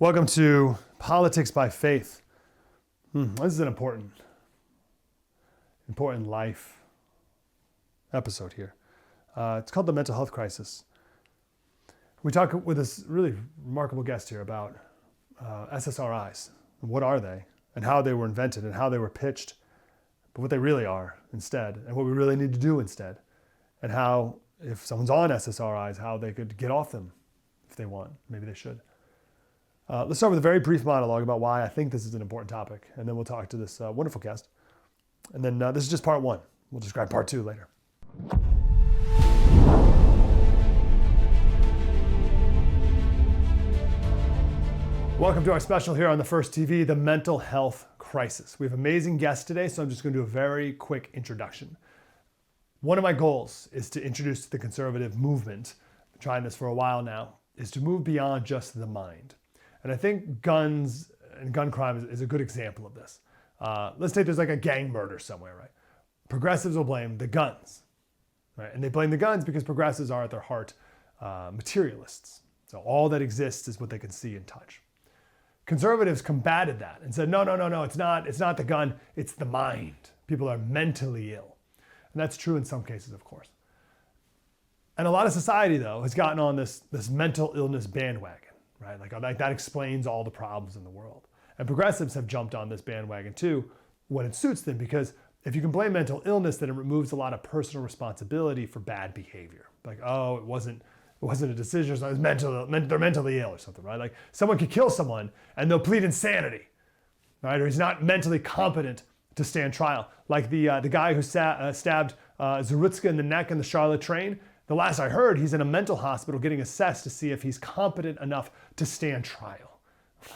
Welcome to Politics by Faith. This is an important life episode here. It's called The Mental Health Crisis. We talk with this really remarkable guest here about SSRIs. What are they? And how they were invented and how they were pitched. But what they really are instead. And what we really need to do instead. And how, if someone's on SSRIs, how they could get off them if they want. Maybe they should. Let's start with a very brief monologue about why I think this is an important topic, and then we'll talk to this wonderful guest. And then this is just part one. We'll describe part two later. Welcome to our special here on the First TV, The Mental Health Crisis. We have amazing guests today, so I'm just going to do a very quick introduction. One of my goals is to introduce the conservative movement, I've been trying this for a while now, is to move beyond just the mind. And I think guns and gun crime is a good example of this. Let's say there's like a gang murder somewhere, right? Progressives will blame the guns, right? And they blame the guns because progressives are at their heart materialists. So all that exists is what they can see and touch. Conservatives combated that and said, no, it's not the gun, it's the mind. People are mentally ill. And that's true in some cases, of course. And a lot of society, though, has gotten on this mental illness bandwagon. Right? Like that explains all the problems in the world. And progressives have jumped on this bandwagon too when it suits them, because if you can blame mental illness, then it removes a lot of personal responsibility for bad behavior. Like, oh, it wasn't a decision, so they're mentally ill or something, right? Like someone could kill someone and they'll plead insanity, right? Or he's not mentally competent to stand trial. Like the guy who stabbed Zarutska in the neck in the Charlotte train. The last I heard, he's in a mental hospital getting assessed to see if he's competent enough to stand trial,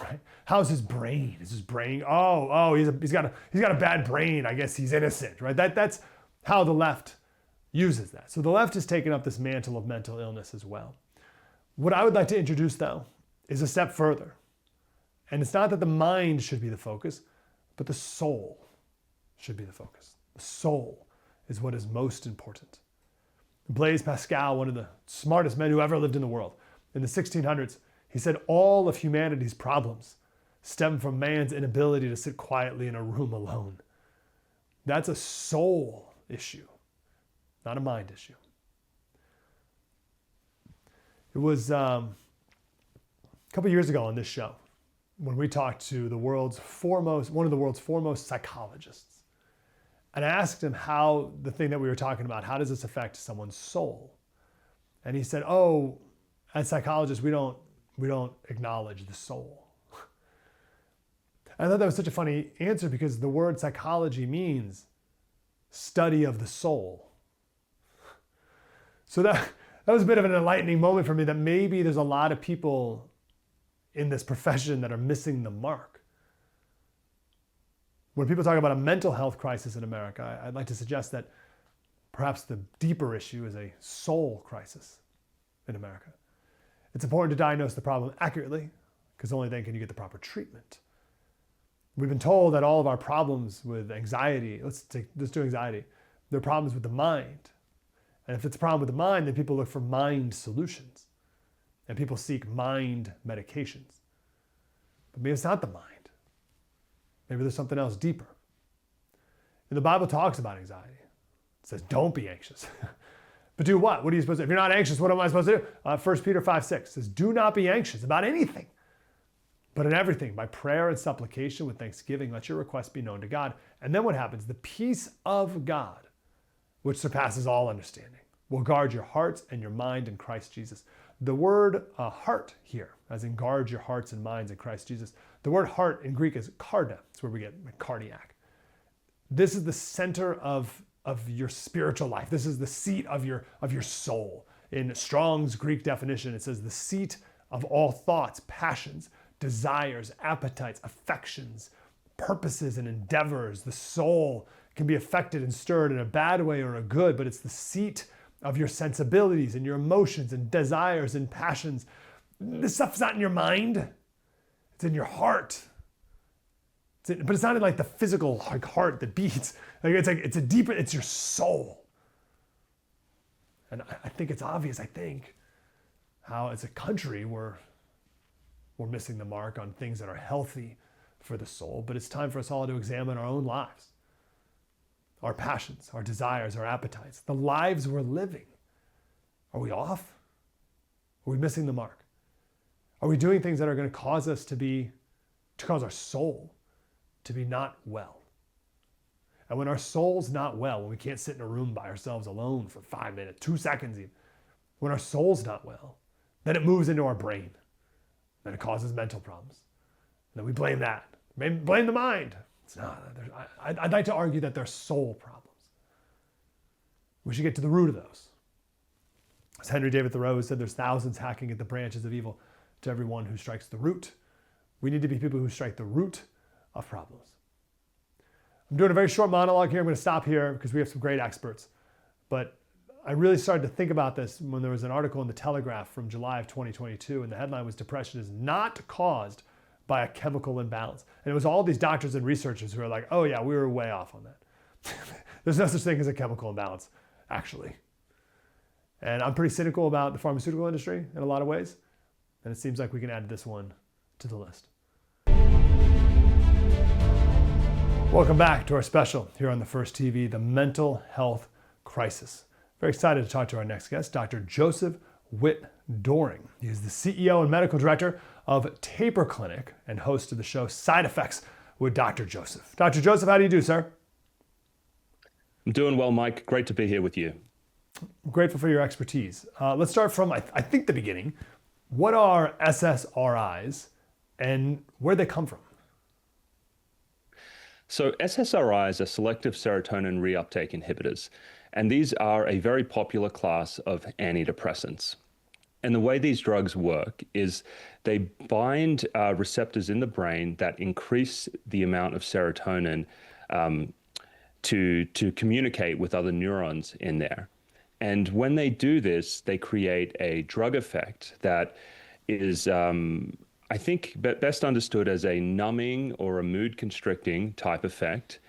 right? How's his brain? Is his brain, he's got a bad brain. I guess he's innocent, right? That's how the left uses that. So the left has taken up this mantle of mental illness as well. What I would like to introduce, though, is a step further. And it's not that the mind should be the focus, but the soul should be the focus. The soul is what is most important. Blaise Pascal, one of the smartest men who ever lived in the world, in the 1600s, he said all of humanity's problems stem from man's inability to sit quietly in a room alone. That's a soul issue, not a mind issue. It was a couple years ago on this show when we talked to one of the world's foremost psychologists. And I asked him how the thing that we were talking about, how does this affect someone's soul? And he said, as psychologists, we don't acknowledge the soul. And I thought that was such a funny answer because the word psychology means study of the soul. So that was a bit of an enlightening moment for me, that maybe there's a lot of people in this profession that are missing the mark. When people talk about a mental health crisis in America, I'd like to suggest that perhaps the deeper issue is a soul crisis in America. It's important to diagnose the problem accurately, because only then can you get the proper treatment. We've been told that all of our problems with anxiety, let's do anxiety, they're problems with the mind. And if it's a problem with the mind, then people look for mind solutions. And people seek mind medications. But maybe it's not the mind. Maybe there's something else deeper. And the Bible talks about anxiety. It says, don't be anxious. But do what? What are you supposed to do? If you're not anxious, what am I supposed to do? 1 Peter 5:6 says, do not be anxious about anything, but in everything, by prayer and supplication with thanksgiving, let your requests be known to God. And then what happens? The peace of God, which surpasses all understanding, will guard your hearts and your mind in Christ Jesus. The word heart here, as in guard your hearts and minds in Christ Jesus. The word heart in Greek is kardia. That's where we get cardiac. This is the center of your spiritual life. This is the seat of your soul. In Strong's Greek definition, it says the seat of all thoughts, passions, desires, appetites, affections, purposes, and endeavors. The soul can be affected and stirred in a bad way or a good, but it's the seat of your sensibilities and your emotions and desires and passions. This stuff's not in your mind. It's in your heart. But it's not in like the physical heart that beats. It's your soul. And I think it's obvious, how as a country we're we're missing the mark on things that are healthy for the soul, but it's time for us all to examine our own lives, our passions, our desires, our appetites, the lives we're living. Are we off? Are we missing the mark? Are we doing things that are going to cause us to cause our soul to be not well? And when our soul's not well, when we can't sit in a room by ourselves alone for 5 minutes, 2 seconds even, when our soul's not well, then it moves into our brain. Then it causes mental problems. And then we blame that. Blame the mind. It's not. I'd like to argue that they're soul problems. We should get to the root of those. As Henry David Thoreau said, there's thousands hacking at the branches of evil to everyone who strikes the root. We need to be people who strike the root of problems. I'm doing a very short monologue here. I'm going to stop here because we have some great experts. But I really started to think about this when there was an article in the Telegraph from July of 2022, and the headline was "Depression is not caused by a chemical imbalance." And it was all these doctors and researchers who are like, oh yeah, we were way off on that. There's no such thing as a chemical imbalance, actually. And I'm pretty cynical about the pharmaceutical industry in a lot of ways. And it seems like we can add this one to the list. Welcome back to our special here on the First TV, the mental health crisis. Very excited to talk to our next guest, Dr. Josef Witt-Doerring. He is the CEO and medical director of Taper Clinic and host of the show Side Effects with Dr. Josef. Dr. Josef, how do you do, sir? I'm doing well, Mike. Great to be here with you. I'm grateful for your expertise. Let's start from, I think, the beginning. What are SSRIs and where they come from? So SSRIs are selective serotonin reuptake inhibitors, and these are a very popular class of antidepressants. And the way these drugs work is they bind receptors in the brain that increase the amount of serotonin to communicate with other neurons in there. And when they do this, they create a drug effect that is, I think, best understood as a numbing or a mood constricting type effect.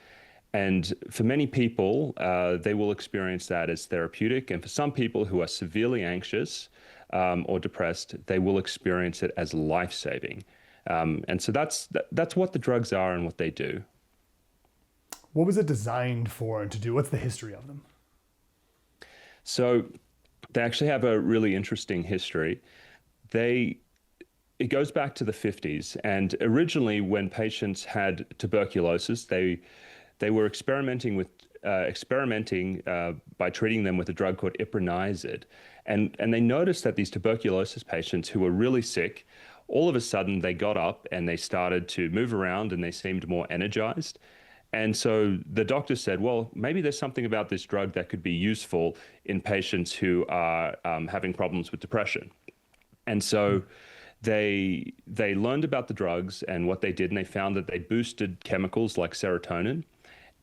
And for many people, they will experience that as therapeutic. And for some people who are severely anxious or depressed, they will experience it as life-saving. And so that's what the drugs are and what they do. What was it designed for and to do? What's the history of them? So they actually have a really interesting history. It goes back to the 50s. And originally, when patients had tuberculosis, they were experimenting by treating them with a drug called iproniazid. And they noticed that these tuberculosis patients who were really sick, all of a sudden they got up and they started to move around and they seemed more energized. And so the doctor said, well, maybe there's something about this drug that could be useful in patients who are having problems with depression. And so they learned about the drugs and what they did, and they found that they boosted chemicals like serotonin.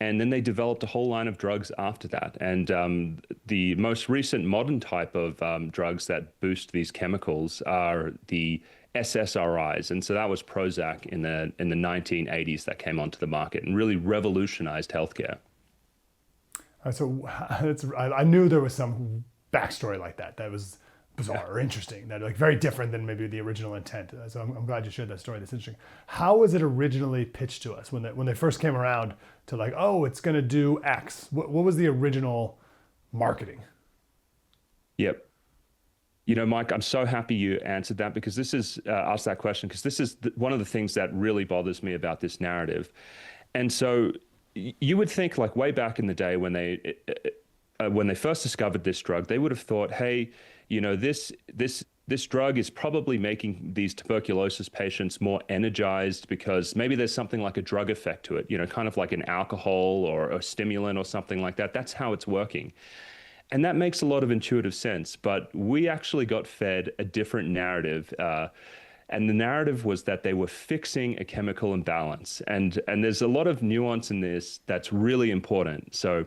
And then they developed a whole line of drugs after that. And the most recent modern type of drugs that boost these chemicals are the SSRIs. And so that was Prozac in the 1980s that came onto the market and really revolutionized healthcare. So I knew there was some backstory like that. That was bizarre or interesting. That like very different than maybe the original intent. So I'm glad you shared that story. That's interesting. How was it originally pitched to us when they first came around to like, oh, it's going to do X? What was the original marketing? Yep. You know, Mike, I'm so happy you answered that because this is asked that question because this is one of the things that really bothers me about this narrative. And so you would think like way back in the day when they first discovered this drug, they would have thought, hey, you know, this drug is probably making these tuberculosis patients more energized because maybe there's something like a drug effect to it, you know, kind of like an alcohol or a stimulant or something like that. That's how it's working. And that makes a lot of intuitive sense, but we actually got fed a different narrative. And the narrative was that they were fixing a chemical imbalance. And there's a lot of nuance in this that's really important. So,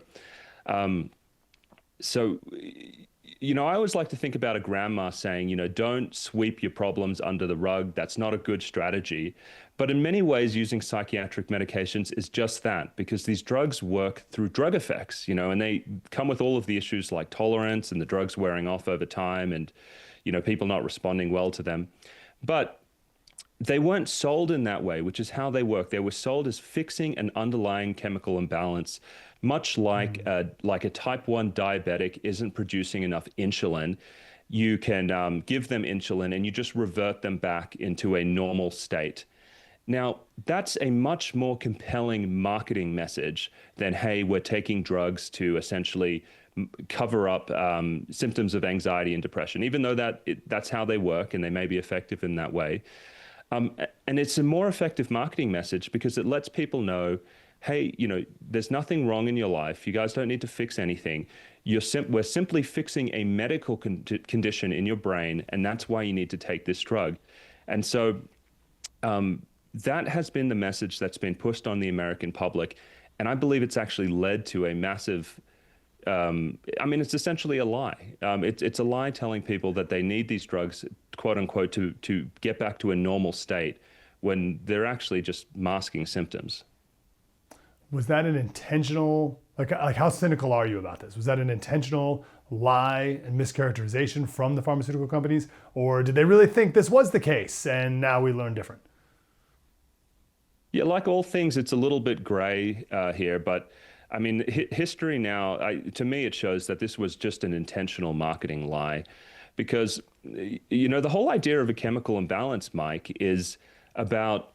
you know, I always like to think about a grandma saying, you know, don't sweep your problems under the rug. That's not a good strategy. But in many ways, using psychiatric medications is just that, because these drugs work through drug effects, you know, and they come with all of the issues like tolerance and the drugs wearing off over time and, you know, people not responding well to them. But they weren't sold in that way, which is how they work. They were sold as fixing an underlying chemical imbalance, much like a type 1 diabetic isn't producing enough insulin. You can give them insulin and you just revert them back into a normal state. Now, that's a much more compelling marketing message than, hey, we're taking drugs to essentially cover up symptoms of anxiety and depression, even though that's how they work and they may be effective in that way. And it's a more effective marketing message because it lets people know, hey, there's nothing wrong in your life. You guys don't need to fix anything. We're simply fixing a medical condition in your brain, and that's why you need to take this drug. And so that has been the message that's been pushed on the American public. And I believe it's actually led to a massive, it's essentially a lie. It's a lie telling people that they need these drugs, quote unquote, to get back to a normal state when they're actually just masking symptoms. Was that an intentional, like how cynical are you about this? Was that an intentional lie and mischaracterization from the pharmaceutical companies? Or did they really think this was the case and now we learn different? Yeah, like all things, it's a little bit gray here, but I mean, history now, to me, it shows that this was just an intentional marketing lie because, the whole idea of a chemical imbalance, Mike, is about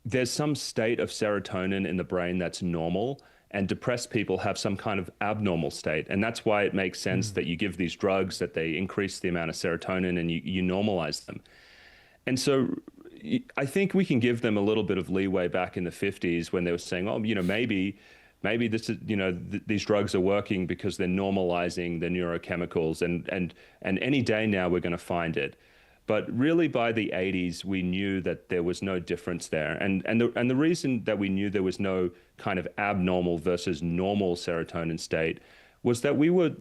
there's some state of serotonin in the brain that's normal, and depressed people have some kind of abnormal state. And that's why it makes sense that you give these drugs, that they increase the amount of serotonin and you normalize them. And so I think we can give them a little bit of leeway back in the 50s when they were saying, oh, maybe this is, these drugs are working because they're normalizing the neurochemicals and any day now we're going to find it. But really by the 80s, we knew that there was no difference there. And the reason that we knew there was no kind of abnormal versus normal serotonin state was that we were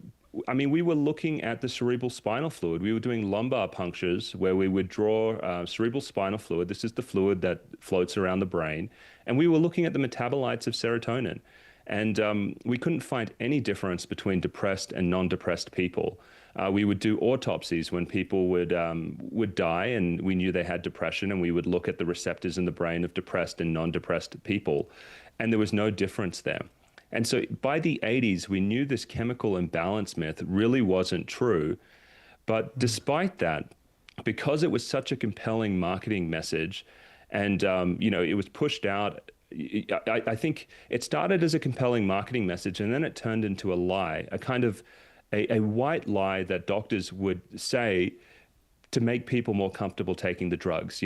looking at the cerebral spinal fluid. We were doing lumbar punctures where we would draw cerebral spinal fluid. This is the fluid that floats around the brain. And we were looking at the metabolites of serotonin. And we couldn't find any difference between depressed and non-depressed people. We would do autopsies when people would die and we knew they had depression, and we would look at the receptors in the brain of depressed and non-depressed people. And there was no difference there. And so by the 80s, we knew this chemical imbalance myth really wasn't true. But despite that, because it was such a compelling marketing message and, it was pushed out, I think it started as a compelling marketing message and then it turned into a lie, a kind of a white lie that doctors would say to make people more comfortable taking the drugs.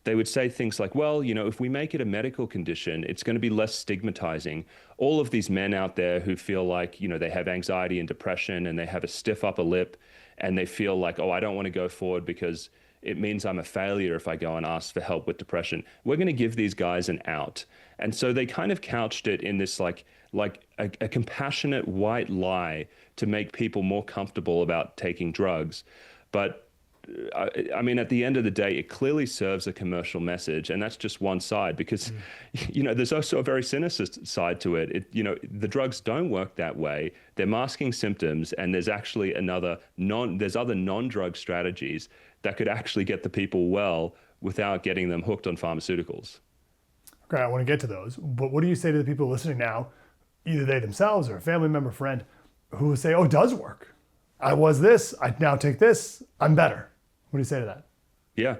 They would say things like, well, if we make it a medical condition, it's going to be less stigmatizing. All of these men out there who feel like, they have anxiety and depression and they have a stiff upper lip and they feel like, oh, I don't want to go forward because it means I'm a failure if I go and ask for help with depression. We're going to give these guys an out. And so they kind of couched it in this like a compassionate white lie to make people more comfortable about taking drugs. But at the end of the day, it clearly serves a commercial message, and that's just one side because, there's also a very sinister side to it. The drugs don't work that way. They're masking symptoms, and there's actually there's other non-drug strategies that could actually get the people well without getting them hooked on pharmaceuticals. Okay, I want to get to those, but what do you say to the people listening now, either they themselves or a family member, friend, who say, oh, it does work. I was this, I now take this, I'm better. What do you say to that? Yeah.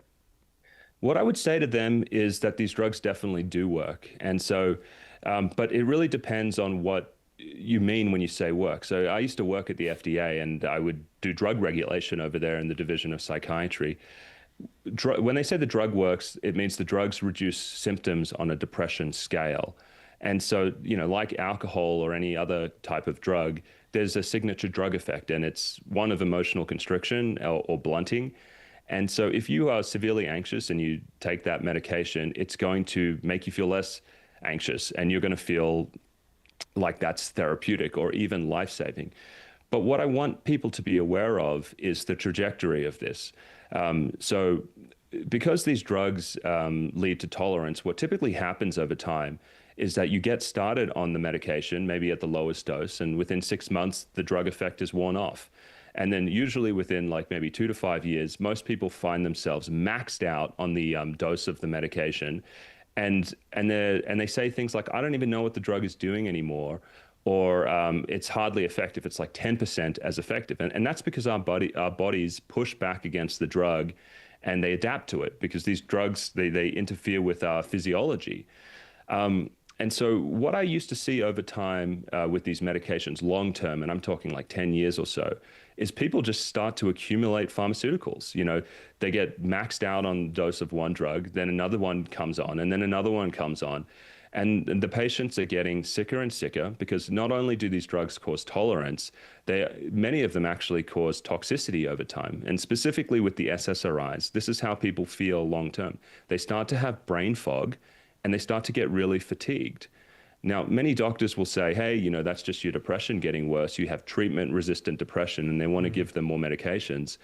What I would say to them is that these drugs definitely do work. And so, but it really depends on what you mean when you say work. So I used to work at the FDA and I would do drug regulation over there in the Division of Psychiatry. When they say the drug works, it means the drugs reduce symptoms on a depression scale. And so, like alcohol or any other type of drug, there's a signature drug effect, and it's one of emotional constriction or blunting. And so if you are severely anxious and you take that medication, it's going to make you feel less anxious, and you're going to feel like that's therapeutic or even life-saving. But what I want people to be aware of is the trajectory of this. So because these drugs lead to tolerance, what typically happens over time is that you get started on the medication, maybe at the lowest dose, and within 6 months, the drug effect is worn off. And then usually within like maybe 2 to 5 years, most people find themselves maxed out on the dose of the medication. And they say things like, I don't even know what the drug is doing anymore, or it's hardly effective. It's like 10% as effective. And that's because our bodies push back against the drug and they adapt to it, because these drugs, they interfere with our physiology. And so what I used to see over time with these medications long term, and I'm talking like 10 years or so, is people just start to accumulate pharmaceuticals. They get maxed out on the dose of one drug, then another one comes on, and then another one comes on. And the patients are getting sicker and sicker, because not only do these drugs cause tolerance, many of them actually cause toxicity over time. And specifically with the SSRIs, this is how people feel long term. They start to have brain fog, and they start to get really fatigued. Now, many doctors will say, hey, that's just your depression getting worse. You have treatment-resistant depression, and they want to give them more medications.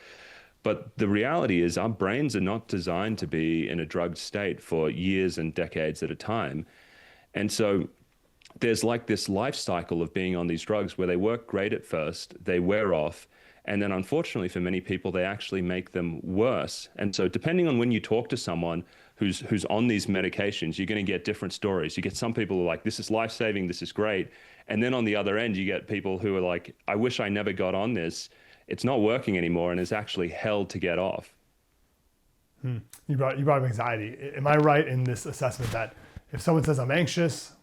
But the reality is our brains are not designed to be in a drugged state for years and decades at a time. And so there's like this life cycle of being on these drugs where they work great at first, they wear off, and then unfortunately for many people, they actually make them worse. And so depending on when you talk to someone who's on these medications, you're going to get different stories. You get some people who are like, this is life-saving, this is great. And then on the other end, you get people who are like, I wish I never got on this. It's not working anymore, and it's actually hell to get off. You brought up anxiety. Am I right in this assessment that if someone says I'm anxious,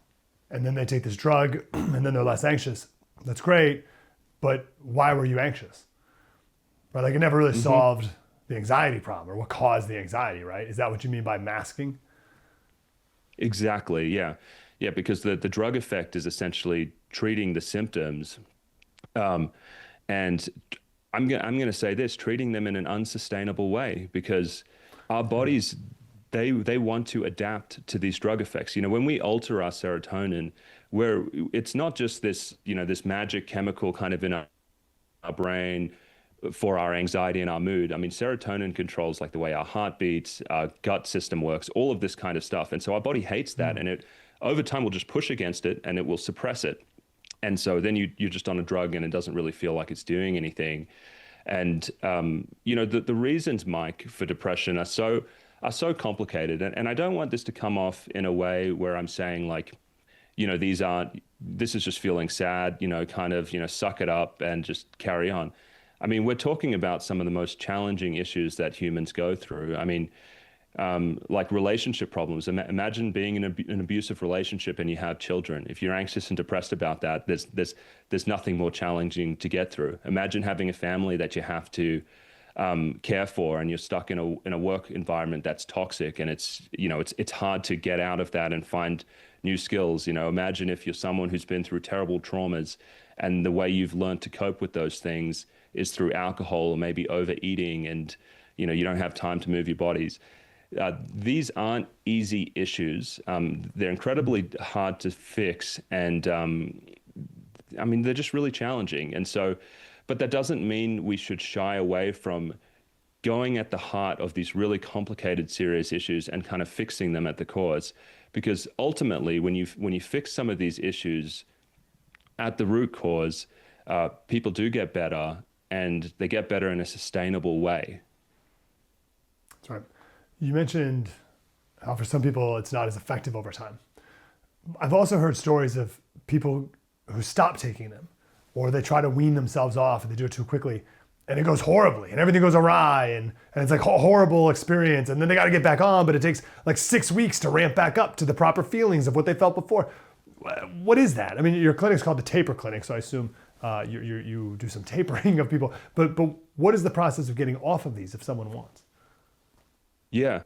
and then they take this drug, and then they're less anxious, that's great, but why were you anxious? Right? Like it never really solved the anxiety problem, or what caused the anxiety, right? Is that what you mean by masking? Exactly, yeah. Yeah, because the drug effect is essentially treating the symptoms. And I'm going to say this, treating them in an unsustainable way, because our bodies, they want to adapt to these drug effects. When we alter our serotonin, it's not just this, this magic chemical kind of in our brain for our anxiety and our mood. I mean, serotonin controls like the way our heart beats, our gut system works, all of this kind of stuff. And so our body hates that, and it over time will just push against it, and it will suppress it. And so then you're just on a drug, and it doesn't really feel like it's doing anything. And the reasons, Mike, for depression are so complicated, and I don't want this to come off in a way where I'm saying like, this is just feeling sad, suck it up and just carry on. I mean, we're talking about some of the most challenging issues that humans go through. I mean, like relationship problems. Imagine being in an abusive relationship and you have children. If you're anxious and depressed about that, there's nothing more challenging to get through. Imagine having a family that you have to care for, and you're stuck in a work environment that's toxic, and it's hard to get out of that and find new skills. Imagine if you're someone who's been through terrible traumas, and the way you've learned to cope with those things is through alcohol or maybe overeating, and you don't have time to move your bodies. These aren't easy issues. They're incredibly hard to fix, and I mean, they're just really challenging. And so, but that doesn't mean we should shy away from going at the heart of these really complicated, serious issues and kind of fixing them at the cause. Because ultimately, when you fix some of these issues at the root cause, people do get better, and they get better in a sustainable way. That's right. You mentioned how for some people it's not as effective over time. I've also heard stories of people who stop taking them, or they try to wean themselves off and they do it too quickly, and it goes horribly and everything goes awry, and it's like a horrible experience, and then they got to get back on, but it takes like 6 weeks to ramp back up to the proper feelings of what they felt before. What is that? I mean, your clinic's called the taper clinic, so I assume you do some tapering of people, but what is the process of getting off of these if someone wants? Yeah,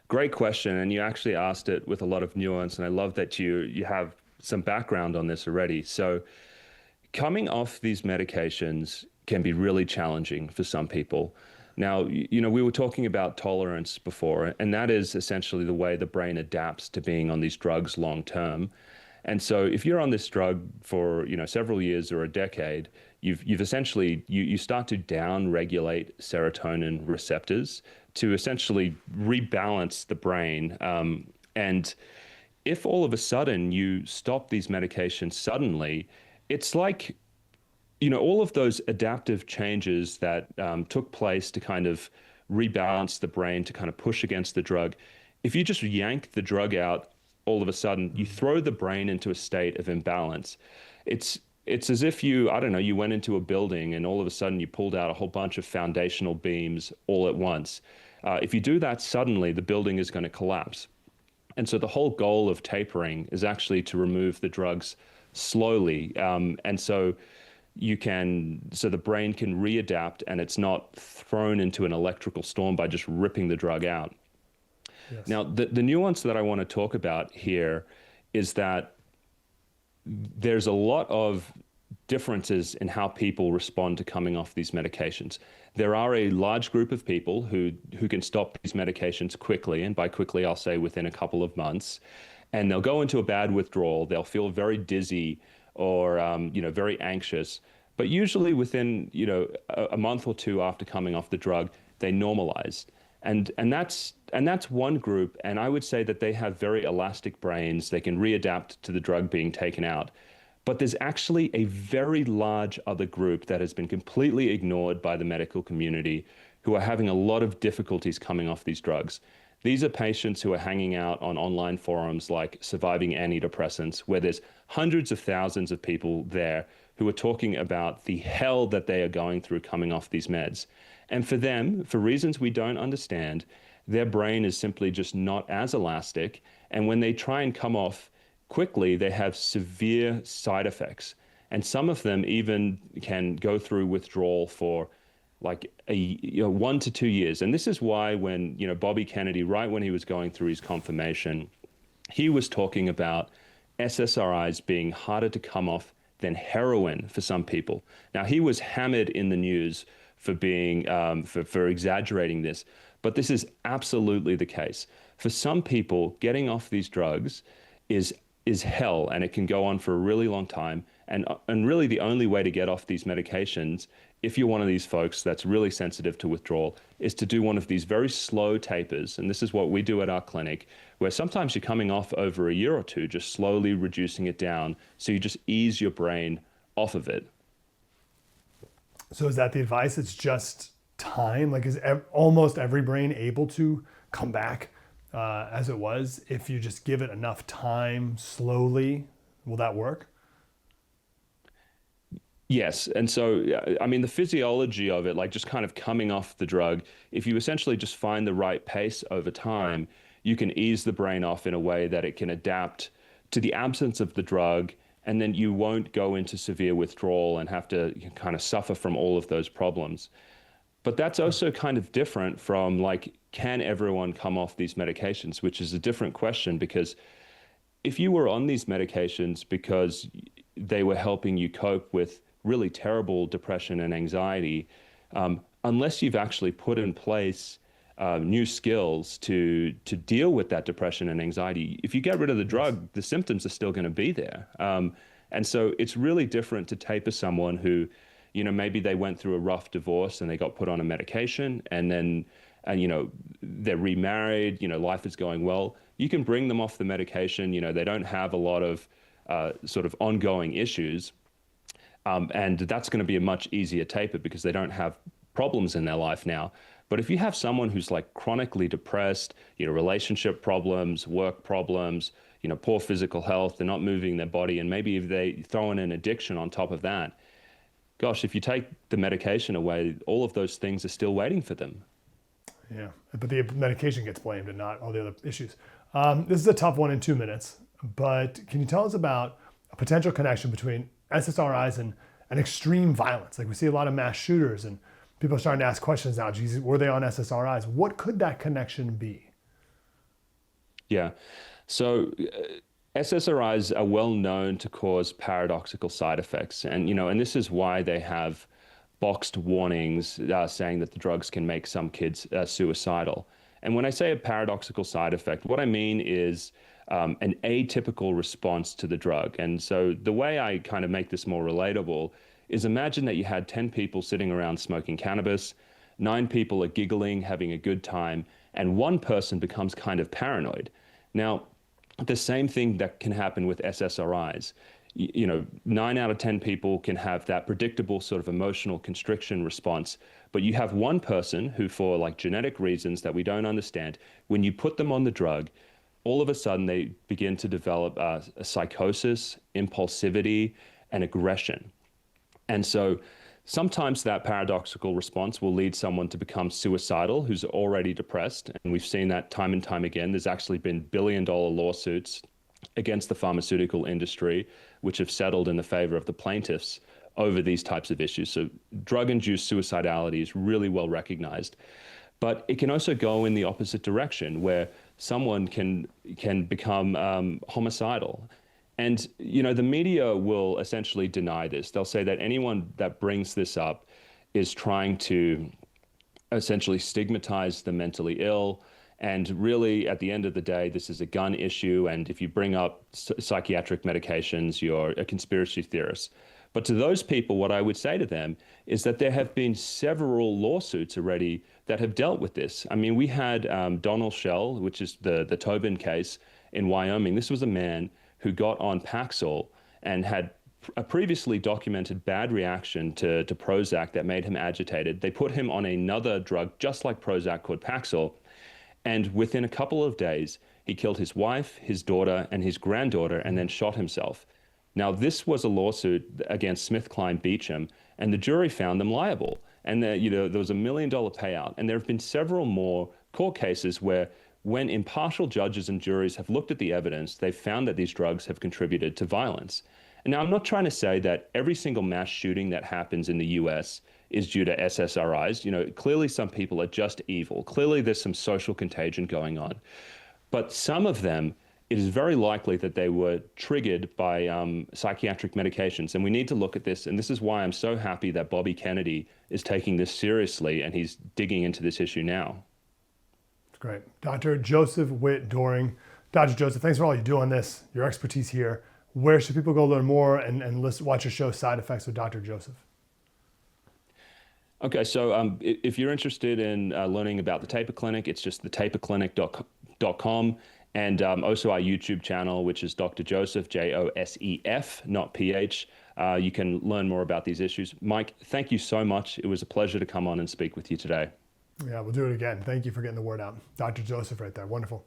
great question. And you actually asked it with a lot of nuance. And I love that you have some background on this already. So coming off these medications can be really challenging for some people. Now, we were talking about tolerance before, and that is essentially the way the brain adapts to being on these drugs long term. And so if you're on this drug for, several years or a decade, you've essentially, you start to down-regulate serotonin receptors to essentially rebalance the brain. And if all of a sudden you stop these medications suddenly, it's like, all of those adaptive changes that took place to kind of rebalance the brain, to kind of push against the drug, if you just yank the drug out, all of a sudden you throw the brain into a state of imbalance. It's as if I don't know, you went into a building and all of a sudden you pulled out a whole bunch of foundational beams all at once. If you do that suddenly, the building is going to collapse. And so the whole goal of tapering is actually to remove the drugs slowly. And so the brain can readapt and it's not thrown into an electrical storm by just ripping the drug out. Yes. Now, the nuance that I want to talk about here is that there's a lot of differences in how people respond to coming off these medications. There are a large group of people who can stop these medications quickly, and by quickly I'll say within a couple of months, and they'll go into a bad withdrawal. They'll feel very dizzy or very anxious, but usually within a month or two after coming off the drug, they normalize. And that's one group, and I would say that they have very elastic brains. They can readapt to the drug being taken out. But there's actually a very large other group that has been completely ignored by the medical community, who are having a lot of difficulties coming off these drugs. These are patients who are hanging out on online forums like Surviving Antidepressants, where there's hundreds of thousands of people there who are talking about the hell that they are going through coming off these meds. And for them, for reasons we don't understand, their brain is simply just not as elastic. And when they try and come off quickly, they have severe side effects. And some of them even can go through withdrawal for like 1 to 2 years. And this is why when, Bobby Kennedy, right when he was going through his confirmation, he was talking about SSRIs being harder to come off than heroin for some people. Now, he was hammered in the news for being for exaggerating this, but this is absolutely the case. For some people, getting off these drugs is hell, and it can go on for a really long time. And really the only way to get off these medications, if you're one of these folks that's really sensitive to withdrawal, is to do one of these very slow tapers. And this is what we do at our clinic, where sometimes you're coming off over a year or two, just slowly reducing it down. So you just ease your brain off of it. So is that the advice? It's just time? Like, is almost every brain able to come back as it was if you just give it enough time slowly? Will that work? Yes. And so, I mean, the physiology of it, like just kind of coming off the drug, if you essentially just find the right pace over time, you can ease the brain off in a way that it can adapt to the absence of the drug. And then you won't go into severe withdrawal and have to kind of suffer from all of those problems. But that's also kind of different from like, can everyone come off these medications, which is a different question, because if you were on these medications because they were helping you cope with really terrible depression and anxiety, unless you've actually put in place new skills to deal with that depression and anxiety, if you get rid of the drug, the symptoms are still going to be there. And so it's really different to taper someone who, maybe they went through a rough divorce and they got put on a medication, and then, they're remarried, life is going well. You can bring them off the medication, they don't have a lot of sort of ongoing issues. And that's going to be a much easier taper because they don't have problems in their life now. But if you have someone who's like chronically depressed, relationship problems, work problems, poor physical health, they're not moving their body, and maybe if they throw in an addiction on top of that, gosh, if you take the medication away, all of those things are still waiting for them. Yeah, but the medication gets blamed and not all the other issues. This is a tough one in 2 minutes, but can you tell us about a potential connection between SSRIs and extreme violence? Like, we see a lot of mass shooters, and people are starting to ask questions now. Jesus, were they on SSRIs? What could that connection be? Yeah. So SSRIs are well known to cause paradoxical side effects. And, and this is why they have boxed warnings saying that the drugs can make some kids suicidal. And when I say a paradoxical side effect, what I mean is an atypical response to the drug. And so the way I kind of make this more relatable is, imagine that you had 10 people sitting around smoking cannabis, 9 people are giggling, having a good time, and 1 person becomes kind of paranoid. Now, the same thing that can happen with SSRIs. 9 out of 10 people can have that predictable sort of emotional constriction response. But you have one person who, for like genetic reasons that we don't understand, when you put them on the drug, all of a sudden they begin to develop a psychosis, impulsivity, and aggression. And so sometimes that paradoxical response will lead someone to become suicidal who's already depressed. And we've seen that time and time again. There's actually been billion-dollar lawsuits against the pharmaceutical industry, which have settled in the favor of the plaintiffs over these types of issues. So drug-induced suicidality is really well recognized. But it can also go in the opposite direction, where someone can become homicidal. And the media will essentially deny this. They'll say that anyone that brings this up is trying to essentially stigmatize the mentally ill. And really, at the end of the day, this is a gun issue. And if you bring up psychiatric medications, you're a conspiracy theorist. But to those people, what I would say to them is that there have been several lawsuits already that have dealt with this. I mean, we had Donald Shell, which is the Tobin case in Wyoming. This was a man who got on Paxil and had a previously documented bad reaction to Prozac that made him agitated. They put him on another drug just like Prozac called Paxil. And within a couple of days, he killed his wife, his daughter, and his granddaughter, and then shot himself. Now, this was a lawsuit against SmithKline Beecham, and the jury found them liable. And there was $1 million payout. And there have been several more court cases where, when impartial judges and juries have looked at the evidence, they've found that these drugs have contributed to violence. And now, I'm not trying to say that every single mass shooting that happens in the US is due to SSRIs. Clearly some people are just evil. Clearly there's some social contagion going on. But some of them, it is very likely that they were triggered by psychiatric medications. And we need to look at this. And this is why I'm so happy that Bobby Kennedy is taking this seriously and he's digging into this issue now. That's great. Dr. Josef Witt-Doerring. Dr. Joseph, thanks for all you do on this, your expertise here. Where should people go learn more and watch your show, Side Effects with Dr. Joseph? Okay, so if you're interested in learning about the Taper Clinic, it's just thetaperclinic.com. And also our YouTube channel, which is Dr. Joseph, Josef, not PH. You can learn more about these issues. Mike, thank you so much. It was a pleasure to come on and speak with you today. Yeah, we'll do it again. Thank you for getting the word out. Dr. Joseph right there. Wonderful.